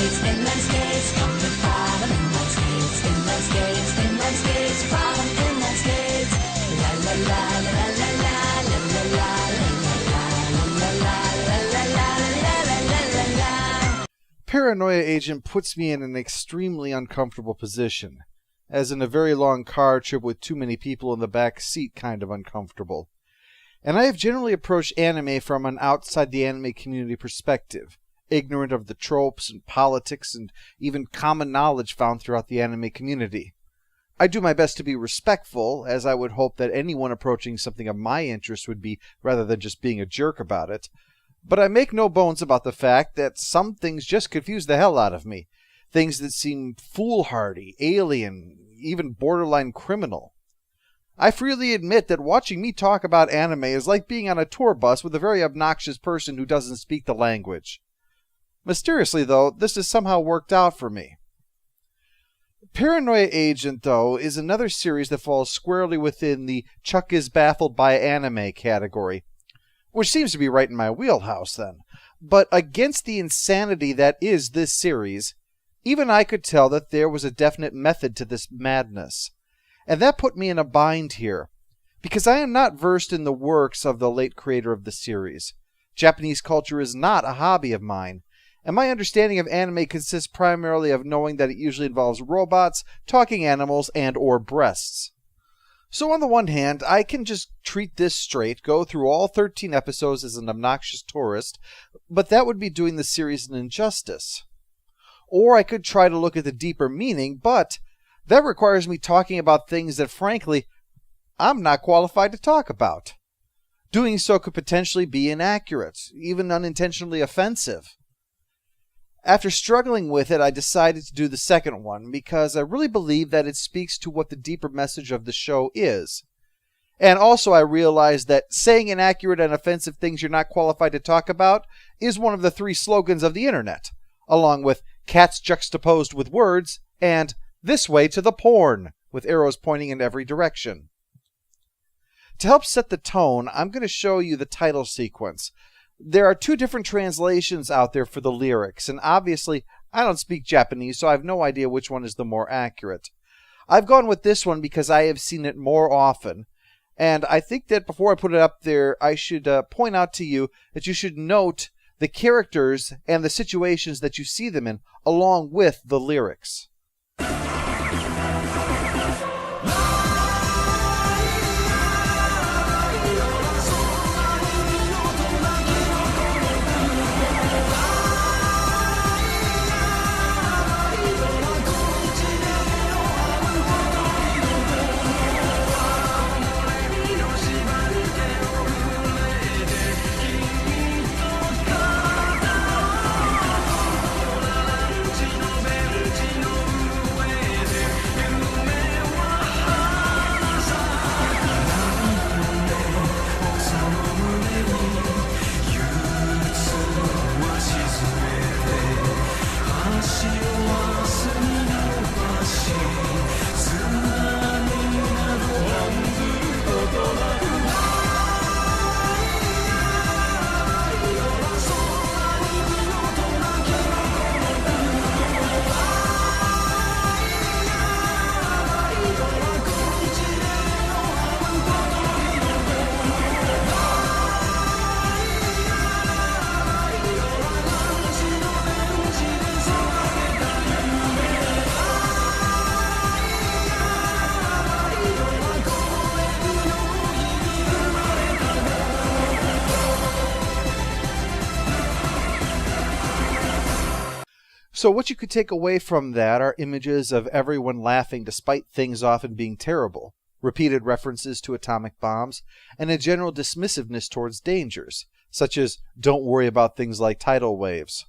skates, inline skates, from the bottom, inline skates, inline skates, inline skates, from inline skates. La la la la la la la la la la la la la. Paranoia Agent puts me in an extremely uncomfortable position, as in a very long car trip with too many people in the back seat kind of uncomfortable. And I have generally approached anime from an outside the anime community perspective, ignorant of the tropes and politics and even common knowledge found throughout the anime community. I do my best to be respectful, as I would hope that anyone approaching something of my interest would be, rather than just being a jerk about it. But I make no bones about the fact that some things just confuse the hell out of me. Things that seem foolhardy, alien, even borderline criminal. I freely admit that watching me talk about anime is like being on a tour bus with a very obnoxious person who doesn't speak the language. Mysteriously, though, this has somehow worked out for me. Paranoia Agent, though, is another series that falls squarely within the Chuck is baffled by anime category, which seems to be right in my wheelhouse, then. But against the insanity that is this series, even I could tell that there was a definite method to this madness. And that put me in a bind here, because I am not versed in the works of the late creator of the series. Japanese culture is not a hobby of mine, and my understanding of anime consists primarily of knowing that it usually involves robots, talking animals, and or breasts. So on the one hand, I can just treat this straight, go through all 13 episodes as an obnoxious tourist, but that would be doing the series an injustice. Or I could try to look at the deeper meaning, but that requires me talking about things that, frankly, I'm not qualified to talk about. Doing so could potentially be inaccurate, even unintentionally offensive. After struggling with it, I decided to do the second one, because I really believe that it speaks to what the deeper message of the show is. And also I realized that saying inaccurate and offensive things you're not qualified to talk about is one of the 3 slogans of the internet, along with cats juxtaposed with words, and this way to the porn, with arrows pointing in every direction. To help set the tone, I'm going to show you the title sequence. There are 2 different translations out there for the lyrics, and obviously I don't speak Japanese, so I have no idea which one is the more accurate. I've gone with this one because I have seen it more often, and I think that before I put it up there, I should point out to you that you should note the characters and the situations that you see them in, along with the lyrics. So what you could take away from that are images of everyone laughing despite things often being terrible, repeated references to atomic bombs, and a general dismissiveness towards dangers, such as don't worry about things like tidal waves.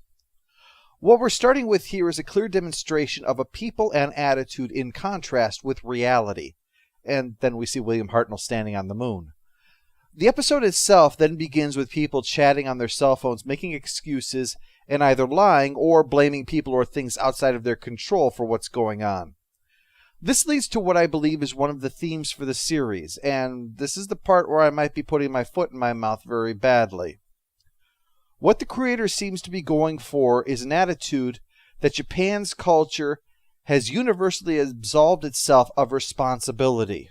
What we're starting with here is a clear demonstration of a people and attitude in contrast with reality, and then we see William Hartnell standing on the moon. The episode itself then begins with people chatting on their cell phones, making excuses, and either lying or blaming people or things outside of their control for what's going on. This leads to what I believe is one of the themes for the series, and this is the part where I might be putting my foot in my mouth very badly. What the creator seems to be going for is an attitude that Japan's culture has universally absolved itself of responsibility.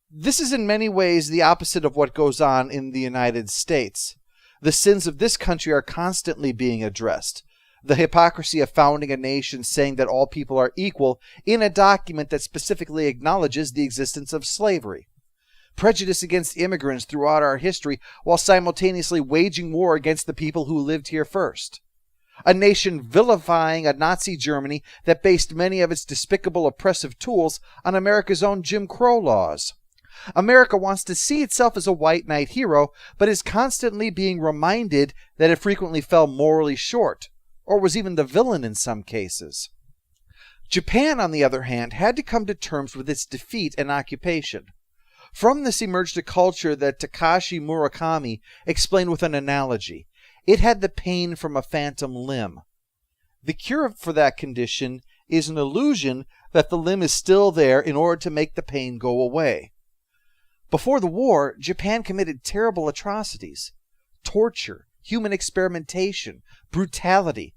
This is in many ways the opposite of what goes on in the United States. The sins of this country are constantly being addressed. The hypocrisy of founding a nation saying that all people are equal in a document that specifically acknowledges the existence of slavery. Prejudice against immigrants throughout our history while simultaneously waging war against the people who lived here first. A nation vilifying a Nazi Germany that based many of its despicable oppressive tools on America's own Jim Crow laws. America wants to see itself as a white knight hero, but is constantly being reminded that it frequently fell morally short, or was even the villain in some cases. Japan, on the other hand, had to come to terms with its defeat and occupation. From this emerged a culture that Takashi Murakami explained with an analogy. It had the pain from a phantom limb. The cure for that condition is an illusion that the limb is still there in order to make the pain go away. Before the war, Japan committed terrible atrocities. Torture, human experimentation, brutality,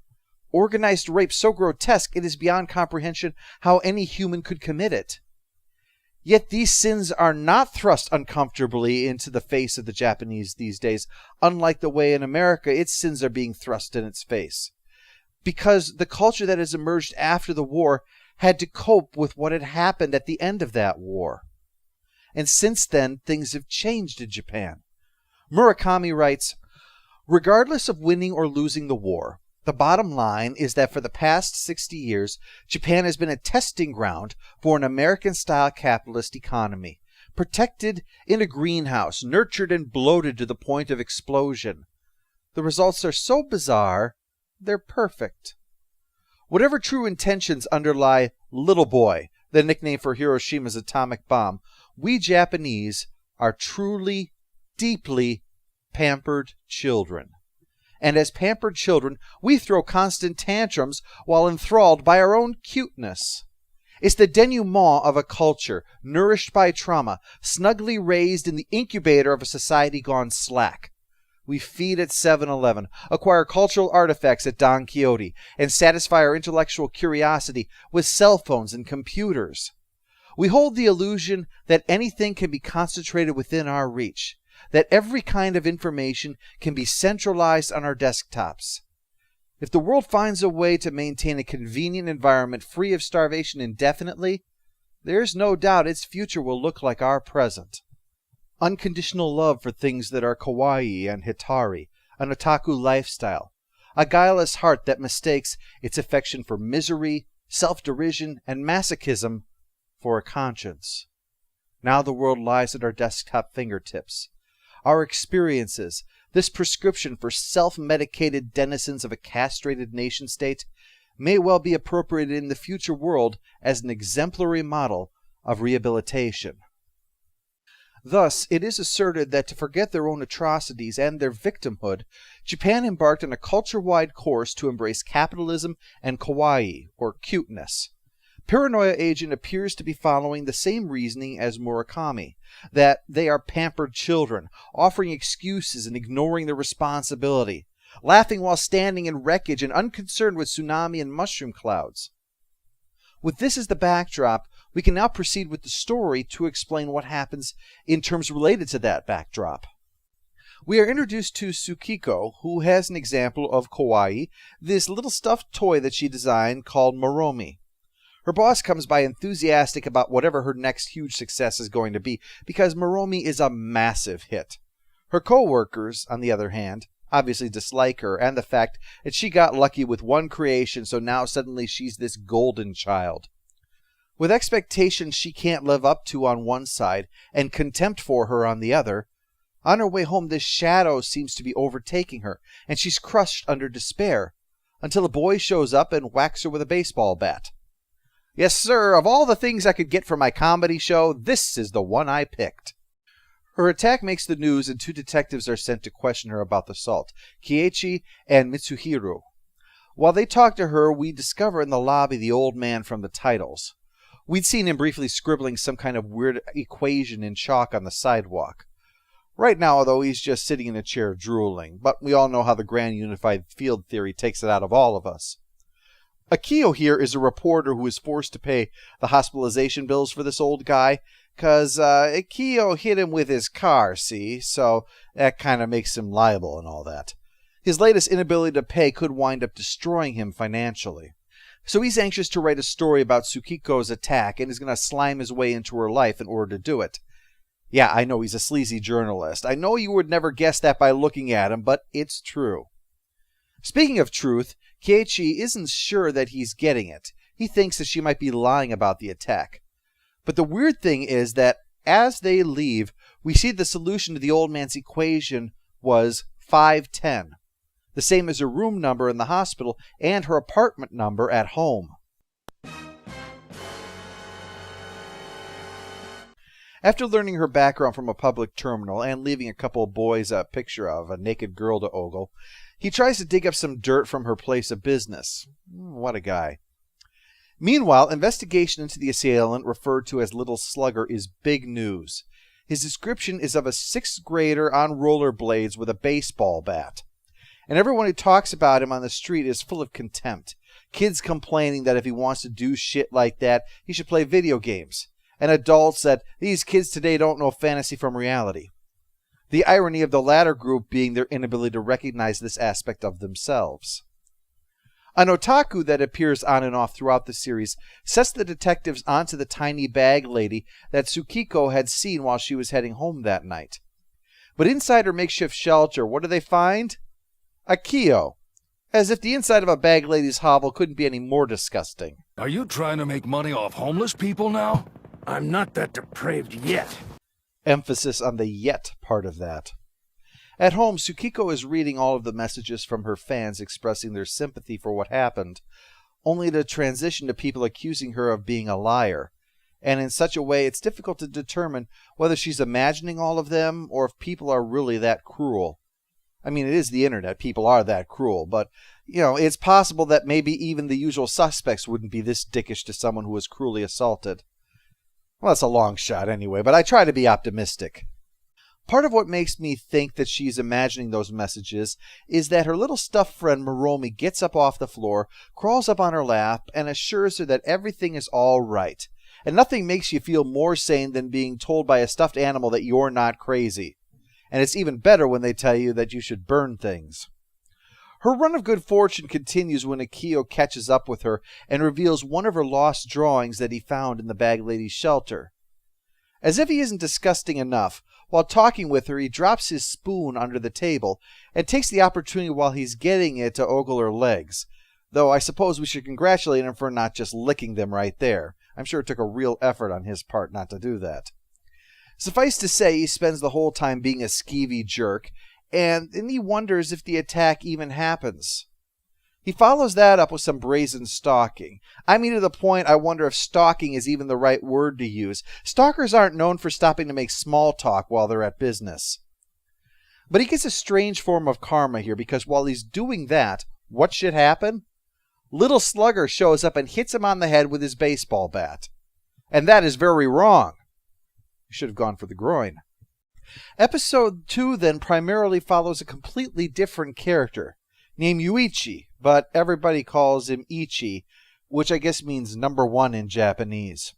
organized rape so grotesque it is beyond comprehension how any human could commit it. Yet these sins are not thrust uncomfortably into the face of the Japanese these days, unlike the way in America its sins are being thrust in its face. Because the culture that has emerged after the war had to cope with what had happened at the end of that war. And since then, things have changed in Japan. Murakami writes, regardless of winning or losing the war, the bottom line is that for the past 60 years, Japan has been a testing ground for an American-style capitalist economy, protected in a greenhouse, nurtured and bloated to the point of explosion. The results are so bizarre, they're perfect. Whatever true intentions underlie Little Boy, the nickname for Hiroshima's atomic bomb, we Japanese are truly, deeply pampered children. And as pampered children, we throw constant tantrums while enthralled by our own cuteness. It's the denouement of a culture, nourished by trauma, snugly raised in the incubator of a society gone slack. We feed at 7-Eleven, acquire cultural artifacts at Don Quixote, and satisfy our intellectual curiosity with cell phones and computers. We hold the illusion that anything can be concentrated within our reach, that every kind of information can be centralized on our desktops. If the world finds a way to maintain a convenient environment free of starvation indefinitely, there's no doubt its future will look like our present. Unconditional love for things that are kawaii and hitari, an otaku lifestyle, a guileless heart that mistakes its affection for misery, self-derision, and masochism for a conscience. Now the world lies at our desktop fingertips. Our experiences, this prescription for self-medicated denizens of a castrated nation-state, may well be appropriated in the future world as an exemplary model of rehabilitation. Thus, it is asserted that to forget their own atrocities and their victimhood, Japan embarked on a culture-wide course to embrace capitalism and kawaii, or cuteness. Paranoia Agent appears to be following the same reasoning as Murakami, that they are pampered children, offering excuses and ignoring their responsibility, laughing while standing in wreckage and unconcerned with tsunami and mushroom clouds. With this as the backdrop, we can now proceed with the story to explain what happens in terms related to that backdrop. We are introduced to Tsukiko, who has an example of kawaii, this little stuffed toy that she designed called Moromi. Her boss comes by enthusiastic about whatever her next huge success is going to be, because Moromi is a massive hit. Her co-workers, on the other hand, obviously dislike her and the fact that she got lucky with one creation, so now suddenly she's this golden child. With expectations she can't live up to on one side, and contempt for her on the other, on her way home this shadow seems to be overtaking her, and she's crushed under despair, until a boy shows up and whacks her with a baseball bat. Yes, sir, of all the things I could get for my comedy show, this is the one I picked. Her attack makes the news, and 2 detectives are sent to question her about the assault, Keiichi and Mitsuhiro. While they talk to her, we discover in the lobby the old man from the titles. We'd seen him briefly scribbling some kind of weird equation in chalk on the sidewalk. Right now, though, he's just sitting in a chair drooling, but we all know how the grand unified field theory takes it out of all of us. Akio here is a reporter who is forced to pay the hospitalization bills for this old guy, because Akio hit him with his car, see? So that kind of makes him liable and all that. His latest inability to pay could wind up destroying him financially. So he's anxious to write a story about Tsukiko's attack and is going to slime his way into her life in order to do it. Yeah, I know he's a sleazy journalist. I know you would never guess that by looking at him, but it's true. Speaking of truth, Keiichi isn't sure that he's getting it. He thinks that she might be lying about the attack. But the weird thing is that as they leave, we see the solution to the old man's equation was 510. The same as her room number in the hospital and her apartment number at home. After learning her background from a public terminal and leaving a couple of boys a picture of a naked girl to ogle, he tries to dig up some dirt from her place of business. What a guy. Meanwhile, investigation into the assailant referred to as Little Slugger is big news. His description is of a 6th grader on rollerblades with a baseball bat. And everyone who talks about him on the street is full of contempt. Kids complaining that if he wants to do shit like that, he should play video games. And adults that these kids today don't know fantasy from reality. The irony of the latter group being their inability to recognize this aspect of themselves. An otaku that appears on and off throughout the series sets the detectives onto the tiny bag lady that Tsukiko had seen while she was heading home that night. But inside her makeshift shelter, what do they find? Akio. As if the inside of a bag lady's hovel couldn't be any more disgusting. Are you trying to make money off homeless people now? I'm not that depraved yet. Emphasis on the yet part of that. At home, Tsukiko is reading all of the messages from her fans expressing their sympathy for what happened, only to transition to people accusing her of being a liar. And in such a way, it's difficult to determine whether she's imagining all of them or if people are really that cruel. I mean, it is the internet. People are that cruel. But, it's possible that maybe even the usual suspects wouldn't be this dickish to someone who was cruelly assaulted. Well, that's a long shot anyway, but I try to be optimistic. Part of what makes me think that she's imagining those messages is that her little stuffed friend Moromi gets up off the floor, crawls up on her lap, and assures her that everything is all right. And nothing makes you feel more sane than being told by a stuffed animal that you're not crazy. And it's even better when they tell you that you should burn things. Her run of good fortune continues when Akio catches up with her and reveals one of her lost drawings that he found in the bag lady's shelter. As if he isn't disgusting enough, while talking with her, he drops his spoon under the table and takes the opportunity while he's getting it to ogle her legs. Though I suppose we should congratulate him for not just licking them right there. I'm sure it took a real effort on his part not to do that. Suffice to say, he spends the whole time being a skeevy jerk, and then he wonders if the attack even happens. He follows that up with some brazen stalking. I mean, to the point I wonder if stalking is even the right word to use. Stalkers aren't known for stopping to make small talk while they're at business. But he gets a strange form of karma here, because while he's doing that, what should happen? Little Slugger shows up and hits him on the head with his baseball bat. And that is very wrong. You should have gone for the groin. Episode 2 then primarily follows a completely different character, named Yuichi, but everybody calls him Ichi, which I guess means number 1 in Japanese.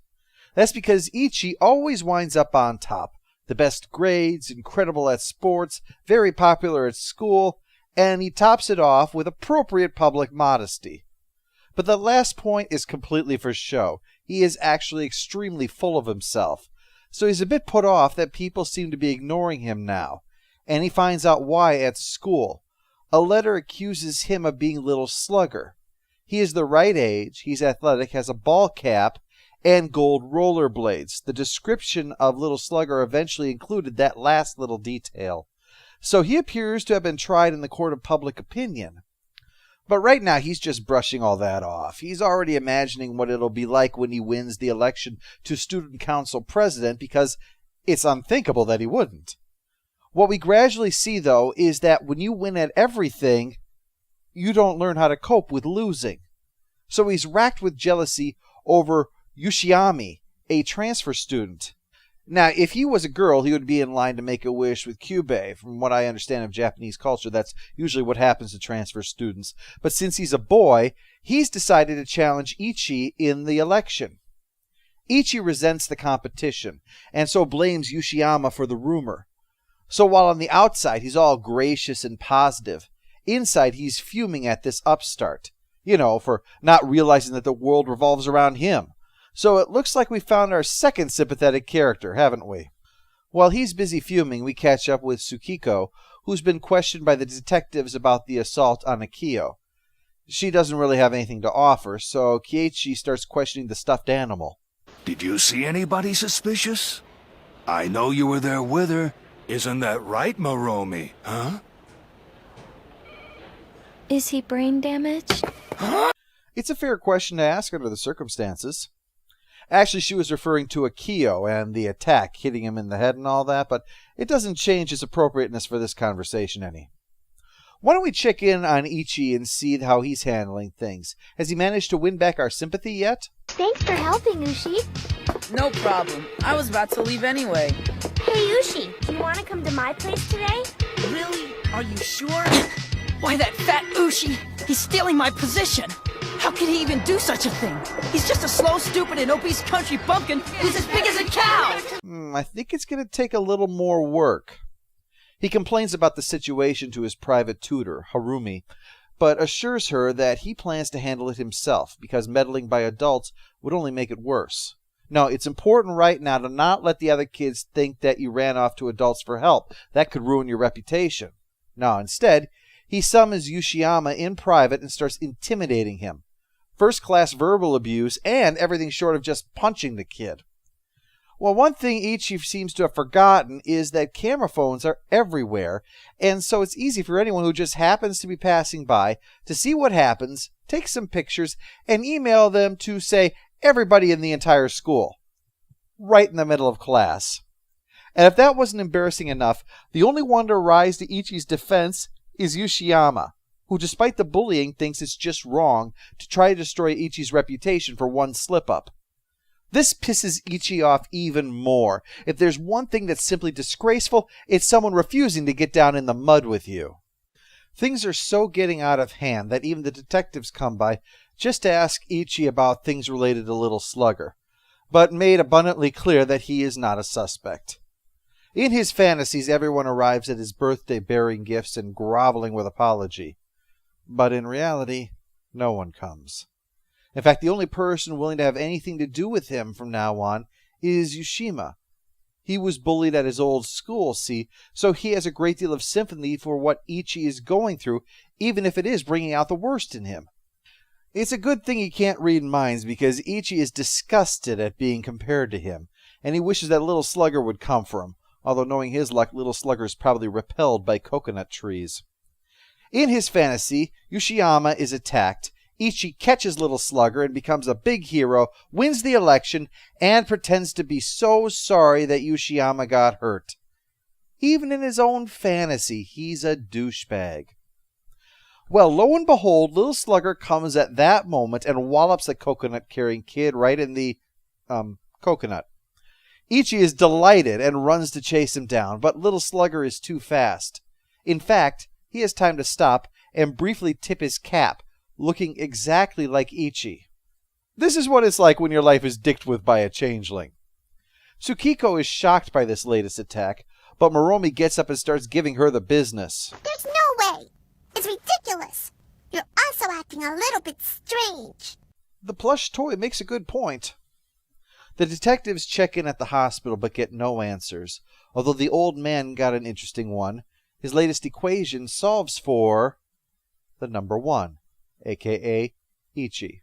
That's because Ichi always winds up on top. The best grades, incredible at sports, very popular at school, and he tops it off with appropriate public modesty. But the last point is completely for show. He is actually extremely full of himself. So he's a bit put off that people seem to be ignoring him now. And he finds out why at school. A letter accuses him of being Little Slugger. He is the right age, he's athletic, has a ball cap, and gold rollerblades. The description of Little Slugger eventually included that last little detail. So he appears to have been tried in the court of public opinion. But right now, he's just brushing all that off. He's already imagining what it'll be like when he wins the election to student council president, because it's unthinkable that he wouldn't. What we gradually see, though, is that when you win at everything, you don't learn how to cope with losing. So he's racked with jealousy over Yushiami, a transfer student. Now, if he was a girl, he would be in line to make a wish with Kyubei. From what I understand of Japanese culture, that's usually what happens to transfer students. But since he's a boy, He's decided to challenge Ichi in the election. Ichi resents the competition, and so blames Yoshiyama for the rumor. So while on the outside he's all gracious and positive, inside he's fuming at this upstart, for not realizing that the world revolves around him. So it looks like we found our second sympathetic character, haven't we? While he's busy fuming, we catch up with Tsukiko, who's been questioned by the detectives about the assault on Akio. She doesn't really have anything to offer, so Keiichi starts questioning the stuffed animal. Did you see anybody suspicious? I know you were there with her. Isn't that right, Moromi? Huh? Is he brain damaged? It's a fair question to ask under the circumstances. Actually, she was referring to Akio and the attack, hitting him in the head and all that, but it doesn't change its appropriateness for this conversation any. Why don't we check in on Ichi and see how he's handling things? Has he managed to win back our sympathy yet? Thanks for helping, Ushi. No problem. I was about to leave anyway. Hey, Ushi, do you want to come to my place today? Really? Are you sure? Why, that fat Ushi! He's stealing my position! How could he even do such a thing? He's just a slow, stupid, and obese country bumpkin who's as big as a cow! I think it's going to take a little more work. He complains about the situation to his private tutor, Harumi, but assures her that he plans to handle it himself because meddling by adults would only make it worse. Now, it's important right now to not let the other kids think that you ran off to adults for help. That could ruin your reputation. No, instead, he summons Yoshiyama in private and starts intimidating him. First-class verbal abuse and everything short of just punching the kid. Well, one thing Ichi seems to have forgotten is that camera phones are everywhere, and so it's easy for anyone who just happens to be passing by to see what happens, take some pictures, and email them to, say, everybody in the entire school. Right in the middle of class. And if that wasn't embarrassing enough, the only one to rise to Ichi's defense is Yoshiyama, who despite the bullying thinks it's just wrong to try to destroy Ichi's reputation for one slip-up. This pisses Ichi off even more. If there's one thing that's simply disgraceful, it's someone refusing to get down in the mud with you. Things are so getting out of hand that even the detectives come by just to ask Ichi about things related to Little Slugger, but made abundantly clear that he is not a suspect. In his fantasies, everyone arrives at his birthday bearing gifts and groveling with apology. But in reality, no one comes. In fact, the only person willing to have anything to do with him from now on is Yushima. He was bullied at his old school, see, so he has a great deal of sympathy for what Ichi is going through, even if it is bringing out the worst in him. It's a good thing he can't read minds, because Ichi is disgusted at being compared to him, and he wishes that Little Slugger would come for him, although knowing his luck, Little Slugger is probably repelled by coconut trees. In his fantasy, Yoshiyama is attacked. Ichi catches Little Slugger and becomes a big hero, wins the election, and pretends to be so sorry that Yoshiyama got hurt. Even in his own fantasy, he's a douchebag. Well, lo and behold, Little Slugger comes at that moment and wallops the coconut-carrying kid right in the, coconut. Ichi is delighted and runs to chase him down, but Little Slugger is too fast. In fact, he has time to stop and briefly tip his cap, looking exactly like Ichi. This is what it's like when your life is dicked with by a changeling. Tsukiko is shocked by this latest attack, but Moromi gets up and starts giving her the business. There's no way! It's ridiculous! You're also acting a little bit strange. The plush toy makes a good point. The detectives check in at the hospital but get no answers, although the old man got an interesting one. His latest equation solves for the number 1. A.K.A. Ichi.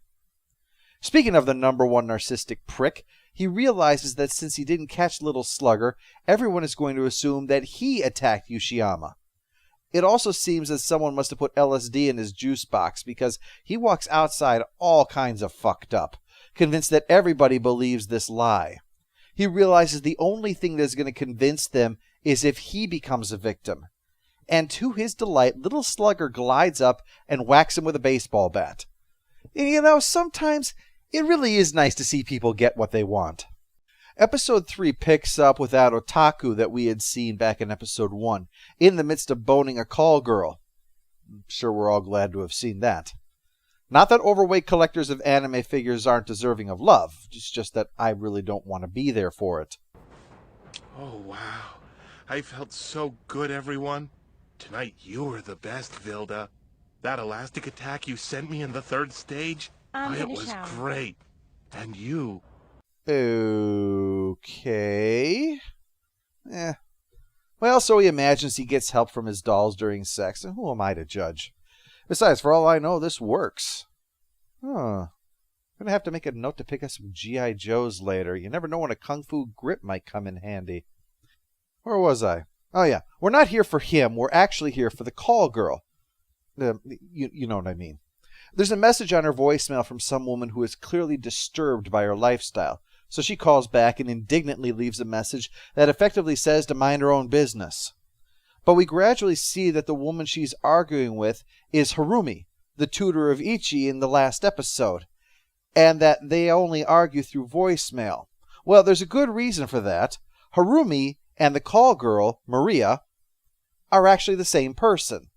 Speaking of the number 1 narcissistic prick, he realizes that since he didn't catch Little Slugger, everyone is going to assume that he attacked Yoshiyama. It also seems that someone must have put LSD in his juice box, because he walks outside all kinds of fucked up, convinced that everybody believes this lie. He realizes the only thing that is going to convince them is if he becomes a victim. And to his delight, Little Slugger glides up and whacks him with a baseball bat. And sometimes it really is nice to see people get what they want. Episode 3 picks up with that otaku that we had seen back in Episode 1, in the midst of boning a call girl. I'm sure we're all glad to have seen that. Not that overweight collectors of anime figures aren't deserving of love. It's just that I really don't want to be there for it. Oh, wow. I felt so good, everyone. Tonight you were the best, Vilda. That elastic attack you sent me in the third stage, it was great. And you. Okay. Well, so he imagines he gets help from his dolls during sex, and who am I to judge? Besides, for all I know, this works. I'm gonna have to make a note to pick up some G.I. Joes later. You never know when a kung fu grip might come in handy. Where was I? Oh yeah, we're not here for him. We're actually here for the call girl. You know what I mean. There's a message on her voicemail from some woman who is clearly disturbed by her lifestyle. So she calls back and indignantly leaves a message that effectively says to mind her own business. But we gradually see that the woman she's arguing with is Harumi, the tutor of Ichi in the last episode, and that they only argue through voicemail. Well, there's a good reason for that. Harumi and the call girl, Maria, are actually the same person,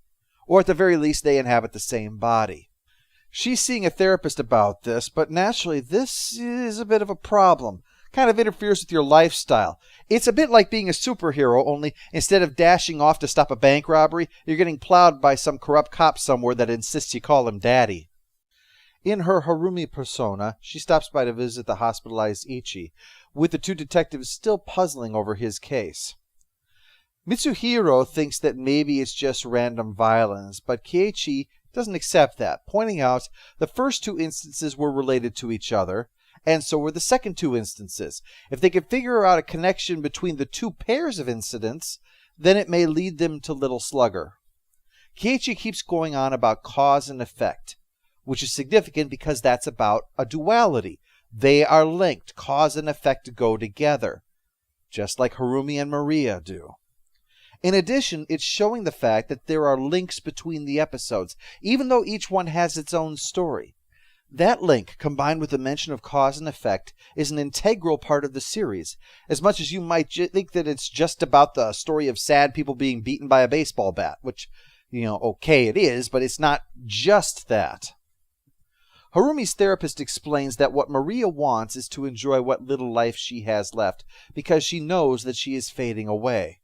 or at the very least they inhabit the same body. She's seeing a therapist about this, but naturally this is a bit of a problem. Kind of interferes with your lifestyle. It's a bit like being a superhero, only instead of dashing off to stop a bank robbery, you're getting plowed by some corrupt cop somewhere that insists you call him daddy. In her Harumi persona, she stops by to visit the hospitalized Ichi, with the two detectives still puzzling over his case. Mitsuhiro thinks that maybe it's just random violence, but Keiichi doesn't accept that, pointing out the first two instances were related to each other, and so were the second two instances. If they could figure out a connection between the two pairs of incidents, then it may lead them to Little Slugger. Keiichi keeps going on about cause and effect, which is significant because that's about a duality. They are linked. Cause and effect go together, just like Harumi and Maria do. In addition, it's showing the fact that there are links between the episodes, even though each one has its own story. That link, combined with the mention of cause and effect, is an integral part of the series, as much as you might think that it's just about the story of sad people being beaten by a baseball bat, which, okay, it is, but it's not just that. Harumi's therapist explains that what Maria wants is to enjoy what little life she has left, because she knows that she is fading away.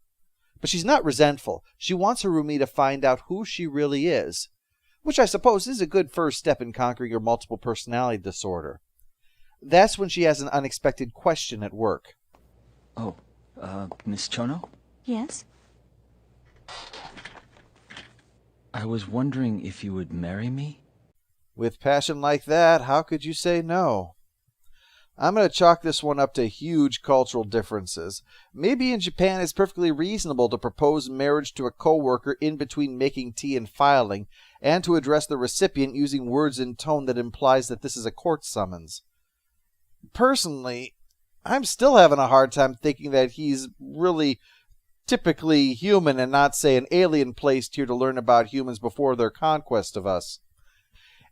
But she's not resentful. She wants Harumi to find out who she really is, which I suppose is a good first step in conquering her multiple personality disorder. That's when she has an unexpected question at work. Oh, Miss Chono? Yes? I was wondering if you would marry me? With passion like that, how could you say no? I'm going to chalk this one up to huge cultural differences. Maybe in Japan it's perfectly reasonable to propose marriage to a coworker in between making tea and filing, and to address the recipient using words and tone that implies that this is a court summons. Personally, I'm still having a hard time thinking that he's really typically human and not, say, an alien placed here to learn about humans before their conquest of us.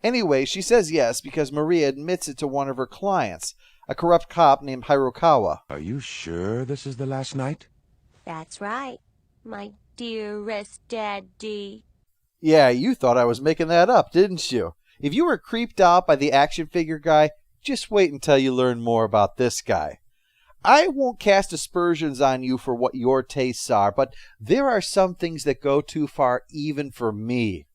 Anyway, she says yes because Maria admits it to one of her clients, a corrupt cop named Hirokawa. Are you sure this is the last night? That's right, my dearest daddy. Yeah, you thought I was making that up, didn't you? If you were creeped out by the action figure guy, just wait until you learn more about this guy. I won't cast aspersions on you for what your tastes are, but there are some things that go too far even for me.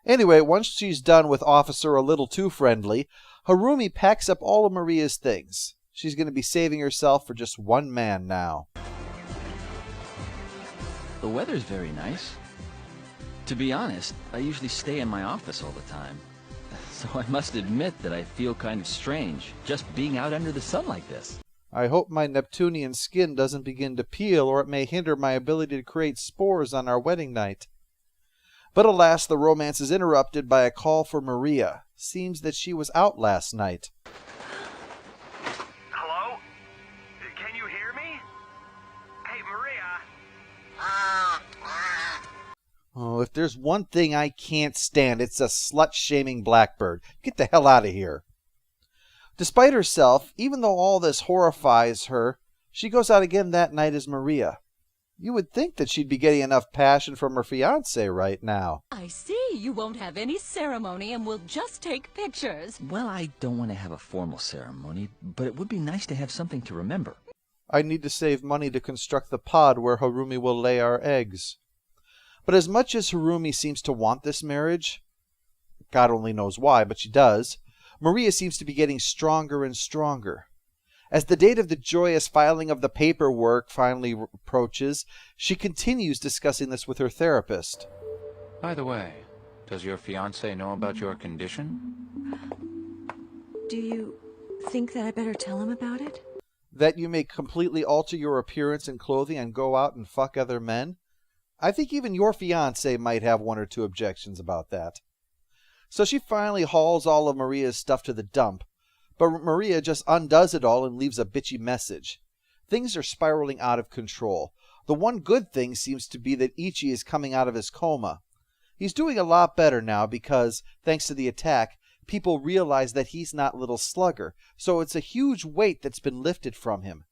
Anyway, once she's done with Officer a little too friendly, Harumi packs up all of Maria's things. She's going to be saving herself for just one man now. The weather's very nice. To be honest, I usually stay in my office all the time. So I must admit that I feel kind of strange, just being out under the sun like this. I hope my Neptunian skin doesn't begin to peel, or it may hinder my ability to create spores on our wedding night. But alas, the romance is interrupted by a call for Maria. Seems that she was out last night. Hello? Can you hear me? Hey, Maria. Oh, if there's one thing I can't stand, it's a slut-shaming blackbird. Get the hell out of here. Despite herself, even though all this horrifies her, she goes out again that night as Maria. You would think that she'd be getting enough passion from her fiancé right now. I see. You won't have any ceremony and we'll just take pictures. Well, I don't want to have a formal ceremony, but it would be nice to have something to remember. I need to save money to construct the pod where Harumi will lay our eggs. But as much as Harumi seems to want this marriage, God only knows why, but she does, Maria seems to be getting stronger and stronger. As the date of the joyous filing of the paperwork finally approaches, she continues discussing this with her therapist. By the way, does your fiancé know about your condition? Do you think that I better tell him about it? That you may completely alter your appearance and clothing and go out and fuck other men? I think even your fiancé might have one or two objections about that. So she finally hauls all of Maria's stuff to the dump, but Maria just undoes it all and leaves a bitchy message. Things are spiraling out of control. The one good thing seems to be that Ichi is coming out of his coma. He's doing a lot better now because, thanks to the attack, people realize that he's not Little Slugger, so it's a huge weight that's been lifted from him.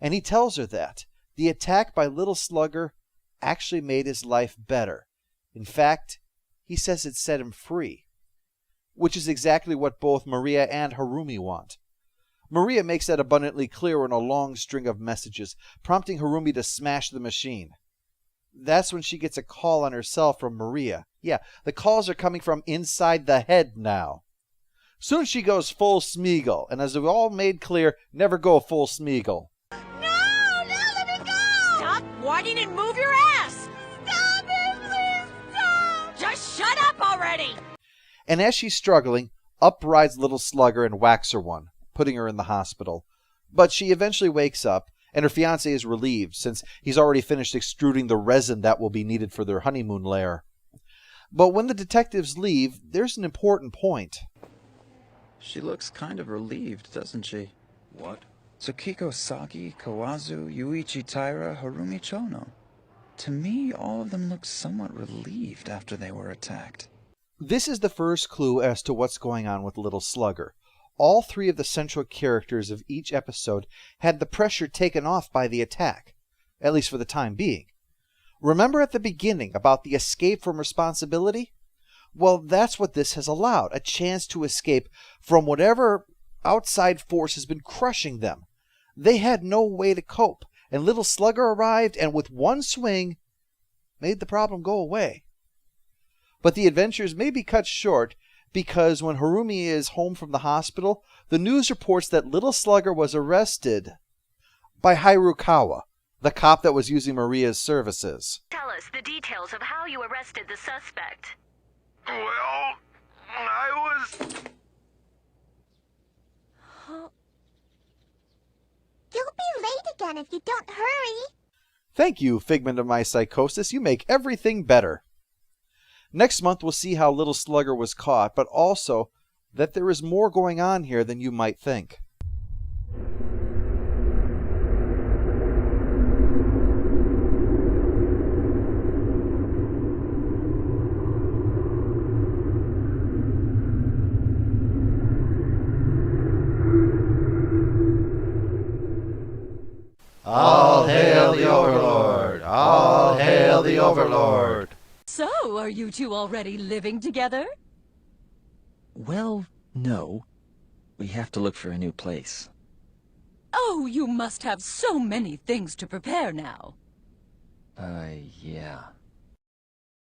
And he tells her that the attack by Little Slugger actually made his life better. In fact, he says it set him free. Which is exactly what both Maria and Harumi want. Maria makes that abundantly clear in a long string of messages, prompting Harumi to smash the machine. That's when she gets a call on her cell from Maria. Yeah, the calls are coming from inside the head now. Soon she goes full Smeagol, and as we all made clear, never go full Smeagol. No, let me go! Stop whining and move your ass! Stop it, please stop! Just shut up already! And as she's struggling, up rides Little Slugger and whacks her one, putting her in the hospital. But she eventually wakes up, and her fiancé is relieved, since he's already finished extruding the resin that will be needed for their honeymoon lair. But when the detectives leave, there's an important point. She looks kind of relieved, doesn't she? What? Tsukiko Saki, Kawazu, Yuichi Taira, Harumi Chono. To me, all of them look somewhat relieved after they were attacked. This is the first clue as to what's going on with Little Slugger. All three of the central characters of each episode had the pressure taken off by the attack, at least for the time being. Remember at the beginning about the escape from responsibility? Well, that's what this has allowed, a chance to escape from whatever outside force has been crushing them. They had no way to cope, and Little Slugger arrived and with one swing made the problem go away. But the adventures may be cut short because when Harumi is home from the hospital, the news reports that Little Slugger was arrested by Hirukawa, the cop that was using Maria's services. Tell us the details of how you arrested the suspect. Well, I was... You'll be late again if you don't hurry. Thank you, figment of my psychosis. You make everything better. Next month, we'll see how Little Slugger was caught, but also that there is more going on here than you might think. All hail the Overlord! All hail the Overlord! So, are you two already living together? Well, no. We have to look for a new place. Oh, you must have so many things to prepare now. Yeah.